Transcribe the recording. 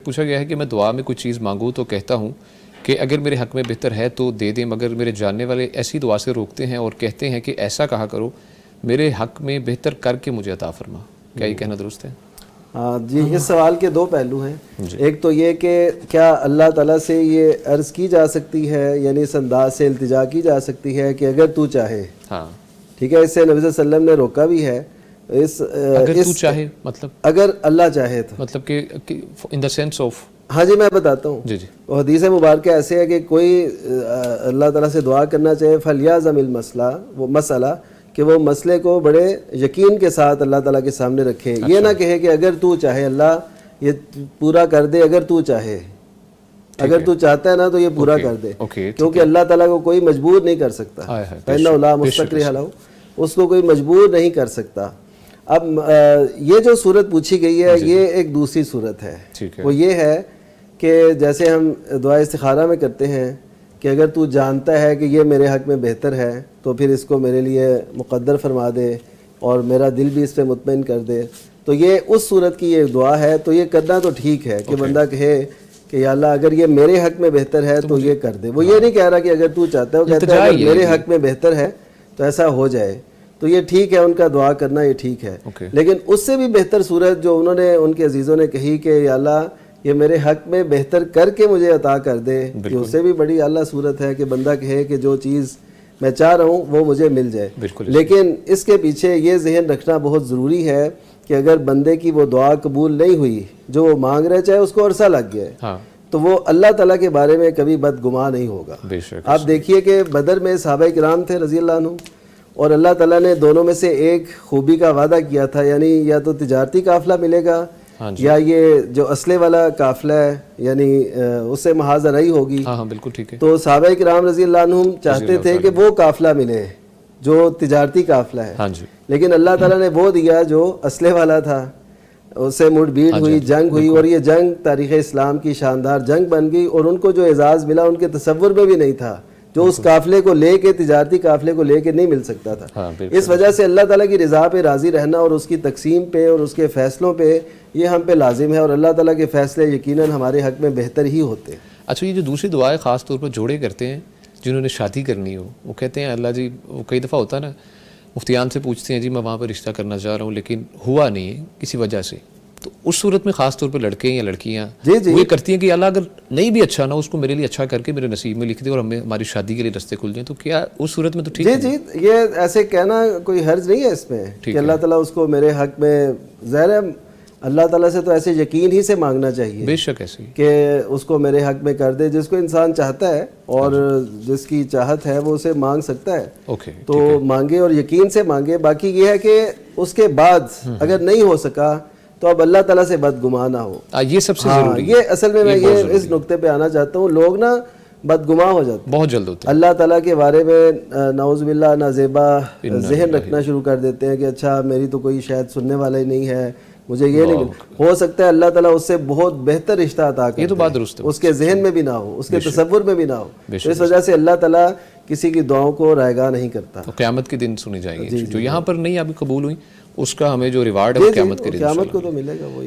پوچھا گیا ہے کہ میں دعا میں کوئی چیز مانگوں تو کہتا ہوں کہ اگر میرے حق میں بہتر ہے تو دے دیں، مگر میرے جاننے والے ایسی دعا سے روکتے ہیں اور کہتے ہیں کہ ایسا کہا کرو میرے حق میں بہتر کر کے مجھے عطا فرما. کیا یہ کہنا درست ہے؟ جی، اس سوال کے دو پہلو ہیں. ایک تو یہ کہ کیا اللہ تعالیٰ سے یہ عرض کی جا سکتی ہے، یعنی اس انداز سے التجا کی جا سکتی ہے کہ اگر تو چاہے. ہاں ٹھیک ہے، اس سے نبی صلی اللہ علیہ وسلم نے روکا بھی ہے. اگر تو چاہے مطلب اگر اللہ چاہے تو مطلب کہ ان دا سینس آف. ہاں جی، میں بتاتا ہوں. جی جی. وہ حدیث مبارکہ ایسے ہے کہ کوئی اللہ تعالیٰ سے دعا کرنا چاہے فلیعظم المسئلہ، وہ مسئلہ کہ وہ مسئلے کو بڑے یقین کے ساتھ اللہ تعالیٰ کے سامنے رکھے. یہ نہ کہے کہ اگر تو چاہے اللہ یہ پورا کر دے، اگر تو چاہے، اگر تو چاہتا ہے نا تو یہ پورا کر دے، کیونکہ اللہ تعالیٰ کو کوئی مجبور نہیں کر سکتا. فإنہ لا مستکرہ لہ، اس کو کوئی مجبور نہیں کر سکتا. اب یہ جو صورت پوچھی گئی ہے یہ ایک دوسری صورت ہے. وہ یہ ہے کہ جیسے ہم دعا استخارہ میں کرتے ہیں کہ اگر تو جانتا ہے کہ یہ میرے حق میں بہتر ہے تو پھر اس کو میرے لیے مقدر فرما دے اور میرا دل بھی اس پہ مطمئن کر دے. تو یہ اس صورت کی یہ دعا ہے. تو یہ کرنا تو ٹھیک ہے کہ بندہ کہے کہ یا اللہ اگر یہ میرے حق میں بہتر ہے تو یہ کر دے. وہ یہ نہیں کہہ رہا کہ اگر تو چاہتا ہے، وہ کہتا ہے اگر میرے حق میں بہتر ہے تو ایسا ہو جائے. تو یہ ٹھیک ہے، ان کا دعا کرنا یہ ٹھیک ہے. لیکن اس سے بھی بہتر صورت جو انہوں نے ان کے عزیزوں نے کہی کہ یا اللہ یہ میرے حق میں بہتر کر کے مجھے عطا کر دے، یہ اس سے بھی بڑی اعلیٰ صورت ہے کہ بندہ کہے کہ جو چیز میں چاہ رہا ہوں وہ مجھے مل جائے. لیکن اس کے پیچھے یہ ذہن رکھنا بہت ضروری ہے کہ اگر بندے کی وہ دعا قبول نہیں ہوئی جو وہ مانگ رہا، چاہے اس کو عرصہ لگ گیا ہے، تو وہ اللہ تعالیٰ کے بارے میں کبھی بدگمان نہیں ہوگا. آپ دیکھیے کہ بدر میں صحابہ کرام تھے رضی اللہ عنہ، اور اللہ تعالیٰ نے دونوں میں سے ایک خوبی کا وعدہ کیا تھا، یعنی یا تو تجارتی قافلہ ملے گا یا یہ جو اسلحے والا قافلہ ہے یعنی اس سے محاذ رہی ہوگی. ہاں بالکل ٹھیک ہے. تو صحابہ کرام رضی اللہ عنہم چاہتے تھے کہ وہ قافلہ ملے جو تجارتی قافلہ ہے. لیکن اللہ تعالیٰ نے وہ دیا جو اسلحے والا تھا. اس سے مڑ بھیڑ ہوئی، جنگ ہوئی، اور یہ جنگ تاریخ اسلام کی شاندار جنگ بن گئی. اور ان کو جو اعزاز ملا ان کے تصور میں بھی نہیں تھا، جو اس قافلے کو لے کے تجارتی قافلے کو لے کے نہیں مل سکتا تھا. اس وجہ سے اللہ تعالیٰ کی رضا پہ راضی رہنا اور اس کی تقسیم پہ اور اس کے فیصلوں پہ یہ ہم پہ لازم ہے، اور اللہ تعالیٰ کے فیصلے یقیناً ہمارے حق میں بہتر ہی ہوتے ہیں. اچھا، یہ جو دوسری دعائیں خاص طور پر جوڑے کرتے ہیں جنہوں نے شادی کرنی ہو، وہ کہتے ہیں اللہ جی، وہ کئی دفعہ ہوتا ہے نا، مفتیان سے پوچھتے ہیں جی میں وہاں پر رشتہ کرنا چاہ رہا ہوں لیکن ہوا نہیں ہے کسی وجہ سے، تو اس صورت میں خاص طور پہ لڑکے یا لڑکیاں وہ یہ کرتی ہیں کہ اللہ اگر نہیں بھی اچھا نہ اس کو میرے لیے اچھا کر کے میرے نصیب میں لکھ دے اور ہماری شادی کے لیے رستے کھل جائیں. تو کیا اس صورت میں تو ٹھیک ہے؟ جی، یہ ایسے کہنا کوئی حرج نہیں ہے اس میں کہ اللہ تعالیٰ اس کو میرے حق میں، ظاہر ہے اللہ تعالیٰ سے تو ایسے یقین ہی سے مانگنا چاہیے، بے شک ایسے کہ اس کو میرے حق میں کر دے. جس کو انسان چاہتا ہے اور جس کی چاہت ہے وہ اسے مانگ سکتا ہے، تو مانگے اور یقین سے مانگے. باقی یہ ہے کہ اس کے بعد اگر نہیں ہو سکا تو اب اللہ تعالیٰ سے بدگمان نہ ہو. یہ سب سے ضروری ہے. یہ اصل میں یہ اس نقطے پہ آنا چاہتا ہوں. لوگ نا بدگمان ہو جاتے ہیں، بہت جلد ہوتے ہیں، اللہ تعالیٰ کے بارے میں نعوذ باللہ نازیبا ذہن رکھنا شروع کر دیتے ہیں کہ اچھا میری تو کوئی شاید سننے والا ہی نہیں ہے، مجھے یہ نہیں ہو سکتا ہے اللہ تعالیٰ اس سے بہت بہتر رشتہ عطا کرے. یہ تو بات درست ہے، اس کے ذہن میں بھی نہ ہو، اس کے تصور میں بھی نہ ہو. اس وجہ سے اللہ تعالیٰ کسی کی دعاؤں کو رائگاں نہیں کرتا. تو قیامت کے دن سنی جائیں گی جو یہاں پر نہیں ابھی قبول ہوئی، اس کا ہمیں جو ریوارڈ ہے وہ قیامت کے دن قیامت کو تو ملے گا. وہی